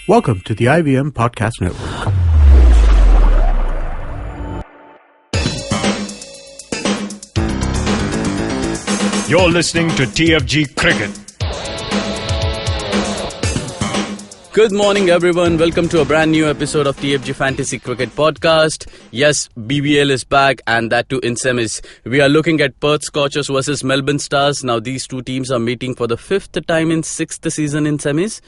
Welcome to the IVM Podcast Network. You're listening to TFG Cricket. Good morning, everyone. Welcome to a brand new episode of TFG Fantasy Cricket Podcast. Yes, BBL is back, and that too in semis. We are looking at Perth Scorchers versus Melbourne Stars. Now, these two teams are meeting for the fifth time in sixth season in semis.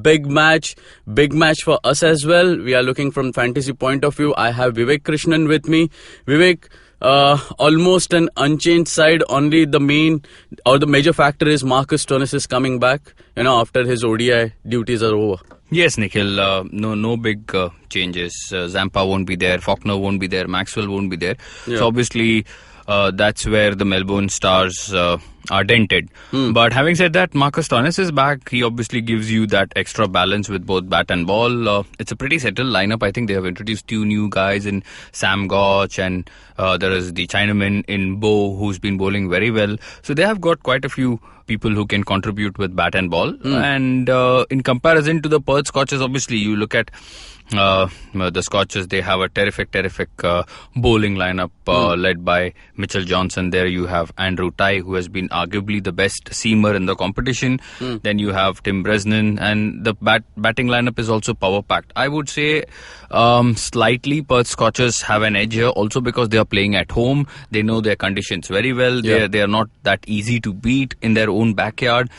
Big match for us as well. We are looking from fantasy point of view. I have Vivek Krishnan with me. Vivek, almost an unchanged side. Only the major factor is Marcus Stoinis is coming back, after his ODI duties are over. Yes, Nikhil, no big changes. Zampa won't be there, Faulkner won't be there, Maxwell won't be there. Yeah. So obviously that's where the Melbourne Stars are dented. But having said that, Marcus Stoinis is back. He obviously gives you that extra balance with both bat and ball. It's a pretty settled lineup. I think they have introduced two new guys in Sam Gotch, and there is the Chinaman in Bo who's been bowling very well. So they have got quite a few people who can contribute with bat and ball. And in comparison to the Perth Scorchers, obviously you look at the Scorchers, they have a terrific bowling lineup led by Mitchell Johnson. There you have Andrew Tye, who has been arguably the best seamer in the competition. Then you have Tim Bresnan, and the batting lineup is also power packed. I would say slightly Perth Scorchers have an edge here, also because they are playing at home. They know their conditions very well. Yeah. They are not that easy to beat in their own backyard.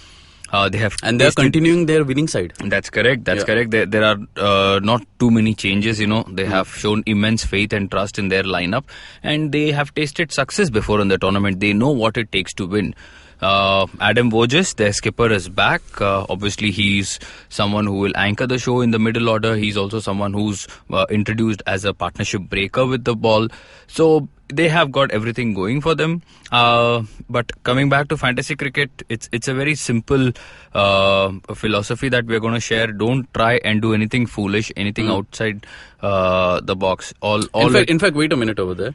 They're continuing their winning side. That's correct. Correct. There are not too many changes. They have shown immense faith and trust in their lineup, and they have tasted success before in the tournament. They know what it takes to win. Adam Voges, their skipper, is back. Obviously, he's someone who will anchor the show in the middle order. He's also someone who's introduced as a partnership breaker with the ball. So they have got everything going for them. But coming back to fantasy cricket, it's a very simple philosophy that we're going to share. Don't try and do anything foolish, anything outside the box. In fact, wait a minute over there.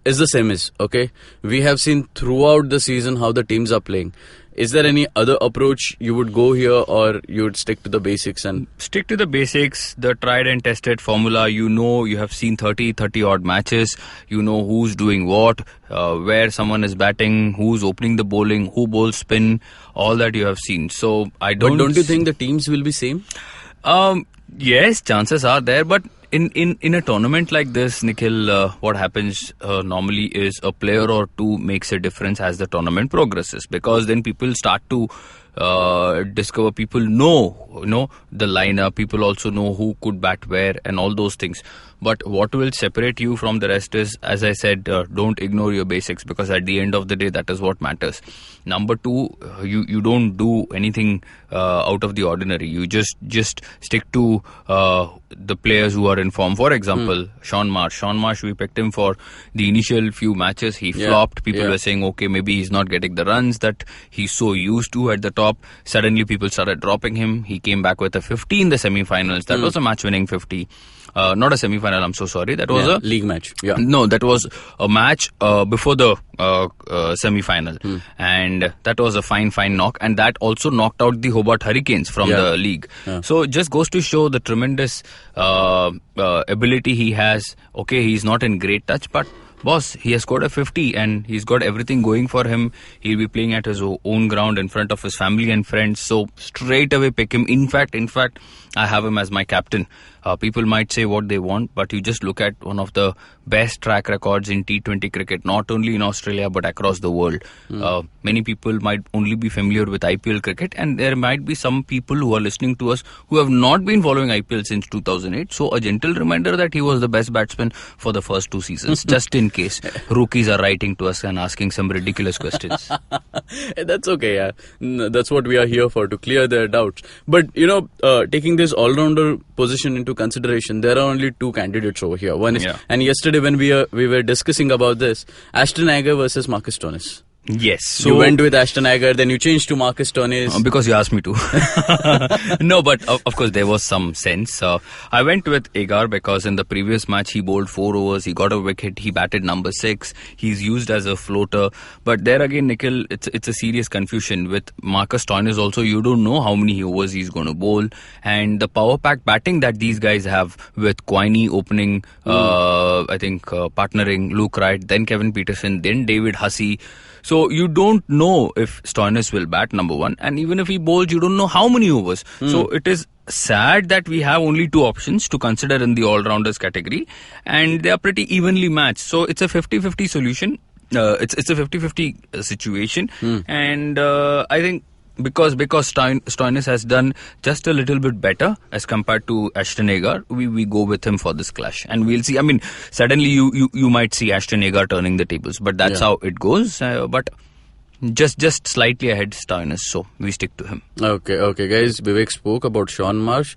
It's the same as, okay? We have seen throughout the season how the teams are playing. Is there any other approach you would go here, or you would stick to the basics? And stick to the basics, the tried and tested formula. You have seen 30 odd matches. You know who's doing what, where someone is batting, who's opening the bowling, who bowls spin, all that you have seen. So But don't you think the teams will be same? Yes, chances are there, but in a tournament like this, Nikhil, what happens normally is a player or two makes a difference as the tournament progresses, because then people start to discover, people know the lineup, people also know who could bat where and all those things. But what will separate you from the rest is, as I said, don't ignore your basics, because at the end of the day, that is what matters. Number two, you don't do anything out of the ordinary. You just stick to the players who are in form. For example, Sean Marsh, we picked him for the initial few matches. He flopped. People were saying, okay, maybe he's not getting the runs that he's so used to at the top. Suddenly, people started dropping him. He came back with a 50 in the semi-finals. That was a match-winning 50. Not a semi-final, I'm so sorry. That was a league match. Yeah. No, that was a match before the semi-final. And that was a fine knock. And that also knocked out the Hobart Hurricanes from the league. Yeah. So it just goes to show the tremendous ability he has. Okay, he's not in great touch, but boss, he has scored a 50 and he's got everything going for him. He'll be playing at his own ground in front of his family and friends. So straight away pick him. In fact, I have him as my captain. People might say what they want, but you just look at one of the best track records in T20 cricket, not only in Australia but across the world. Many people might only be familiar with IPL cricket, and there might be some people who are listening to us who have not been following IPL since 2008. So a gentle reminder that he was the best batsman for the first two seasons, just in case rookies are writing to us and asking some ridiculous questions. That's okay, yeah. That's what we are here for, to clear their doubts. But, taking this all-rounder position into consideration, there are only two candidates over here. One is, and yesterday when we were discussing about this, Ashton Agar versus Marcus Stoinis. Yes. So you went with Ashton Agar, then you changed to Marcus Stoinis. Because you asked me to. No, but of course there was some sense. I went with Agar because in the previous match he bowled 4 overs, he got a wicket, he batted number 6, he's used as a floater. But there again, Nikhil, it's a serious confusion. With Marcus Stoinis also, you don't know how many overs he's going to bowl. And the power pack batting that these guys have with Quiney opening, I think partnering Luke Wright, then Kevin Peterson, then David Hussey. So you don't know if Stoinis will bat, number one. And even if he bowls, you don't know how many overs. So it is sad that we have only 2 options to consider in the all-rounders category. And they are pretty evenly matched. So it's a 50-50 solution. It's a 50-50 situation. And I think because Stoinis has done just a little bit better as compared to Ashton Agar, we go with him for this clash, and we'll see. I mean, suddenly you might see Ashton Agar turning the tables, but that's how it goes. But just slightly ahead Stoinis, so we stick to him. Okay, guys. Vivek spoke about Sean Marsh.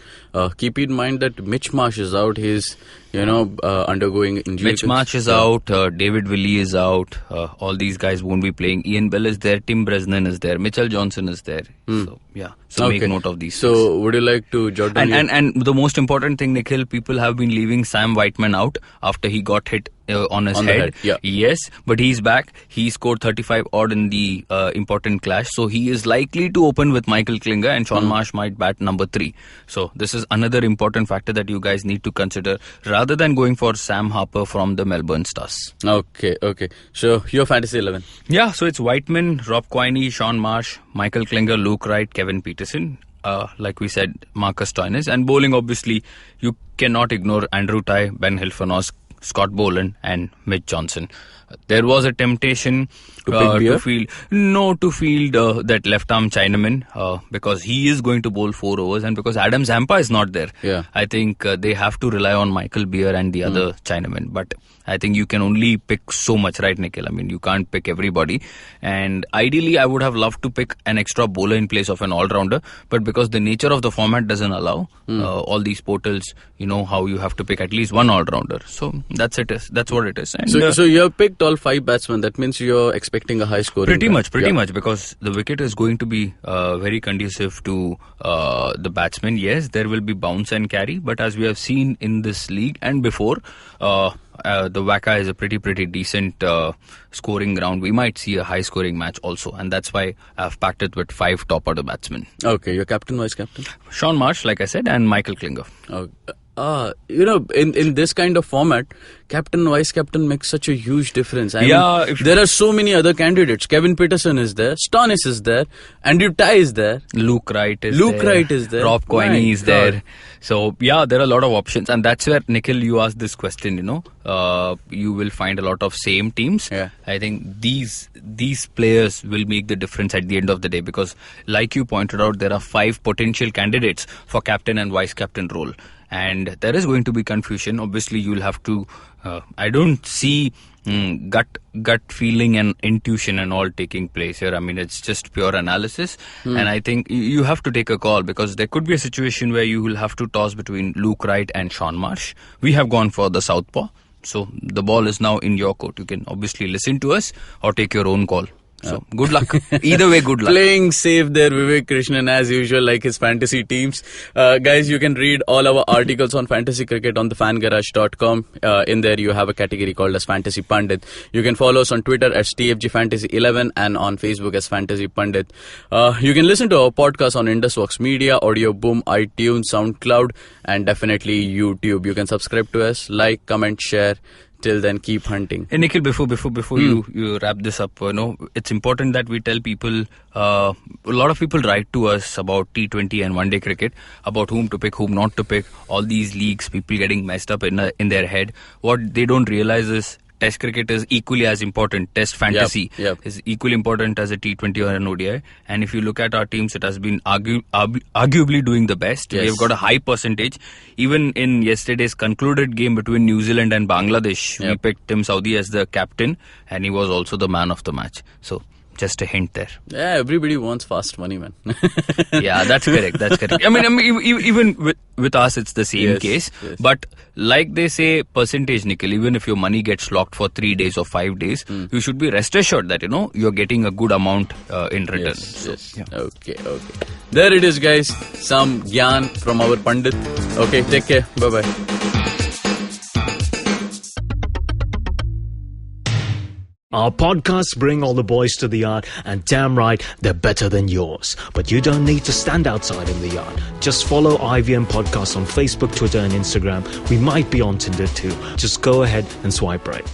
Keep in mind that Mitch Marsh is out. He's undergoing injury. Mitch Marsh is out. David Willey is out. All these guys won't be playing. Ian Bell is there. Tim Bresnan is there. Mitchell Johnson is there. So make note of these. So would you like to jot down? And the most important thing, Nikhil, people have been leaving Sam Whiteman out after he got hit on his head. Yes, but he's back. He scored 35 odd in the important clash. So he is likely to open with Michael Klinger, and Sean Marsh might bat number 3. So this is another important factor that you guys need to consider rather than going for Sam Harper from the Melbourne Stars. Okay. So your fantasy 11. Yeah, so it's Whiteman, Rob Quiney, Sean Marsh, Michael Klinger, Luke Wright, Kevin Peterson. Like we said, Marcus Stoinis. And bowling, obviously, you cannot ignore Andrew Tye, Ben Hilfernos, Scott Boland and Mitch Johnson. There was a temptation to field that left arm Chinaman because he is going to bowl 4 overs, and because Adam Zampa is not there. I think they have to rely on Michael Beer and the other Chinaman. But I think you can only pick so much, right, Nikhil? I mean, you can't pick everybody. And ideally, I would have loved to pick an extra bowler in place of an all-rounder. But because the nature of the format doesn't allow, all these portals, you know how you have to pick at least one all-rounder. So that's what it is. And, so you have picked all 5 batsmen. That means you're expecting a high score. Pretty much, because the wicket is going to be very conducive to the batsmen. Yes, there will be bounce and carry. But as we have seen in this league and before, the WACA is a pretty decent scoring ground. We might see a high scoring match also, and that's why I've packed it with 5 top order batsmen. Okay, your captain, vice captain? Sean Marsh, like I said, and Michael Klinger. In this kind of format, captain, vice captain makes such a huge difference. I mean, there are so many other candidates. Kevin Peterson is there, Stoinis is there, Andrew Tye is there, Luke Wright is there, Rob Quiney is there. So there are a lot of options, and that's where, Nikhil, you asked this question. You will find a lot of same teams. I think these players will make the difference at the end of the day, because, like you pointed out, there are 5 potential candidates for captain and vice captain role. And there is going to be confusion. Obviously, you'll have to. I don't see gut feeling and intuition and all taking place here. I mean, it's just pure analysis. And I think you have to take a call, because there could be a situation where you will have to toss between Luke Wright and Sean Marsh. We have gone for the southpaw, so the ball is now in your court. You can obviously listen to us or take your own call. So, good luck. Either way, good luck. Playing safe there, Vivek Krishnan, as usual, like his fantasy teams. Guys, you can read all our articles on fantasy cricket on thefangarage.com. In there, you have a category called as Fantasy Pundit. You can follow us on Twitter as TFG Fantasy 11 and on Facebook as Fantasy Pundit. You can listen to our podcast on Indusvox Media, Audio Boom, iTunes, SoundCloud, and definitely YouTube. You can subscribe to us, like, comment, share. Till then, keep hunting. Hey, Nikhil, before you wrap this up, it's important that we tell people. A lot of people write to us about T20 and one-day cricket, about whom to pick, whom not to pick. All these leagues, people getting messed up in their head. What they don't realize is Test cricket is equally as important. Test fantasy is equally important as a T20 or an ODI. And if you look at our teams, it has been arguably doing the best. We have got a high percentage. Even in yesterday's concluded game between New Zealand and Bangladesh, we picked Tim Saudi as the captain, and he was also the man of the match. So Just a hint there. Yeah, everybody wants fast money, man. Yeah, that's correct. I mean, even with us, it's the same case. Yes. But like they say, percentage, Nikhil, even if your money gets locked for 3 days or 5 days, you should be rest assured that, you're getting a good amount in return. Yes. Okay. There it is, guys. Some gyan from our Pandit. Okay, take care. Bye-bye. Our podcasts bring all the boys to the yard, and damn right, they're better than yours. But you don't need to stand outside in the yard. Just follow IVM Podcasts on Facebook, Twitter, and Instagram. We might be on Tinder too. Just go ahead and swipe right.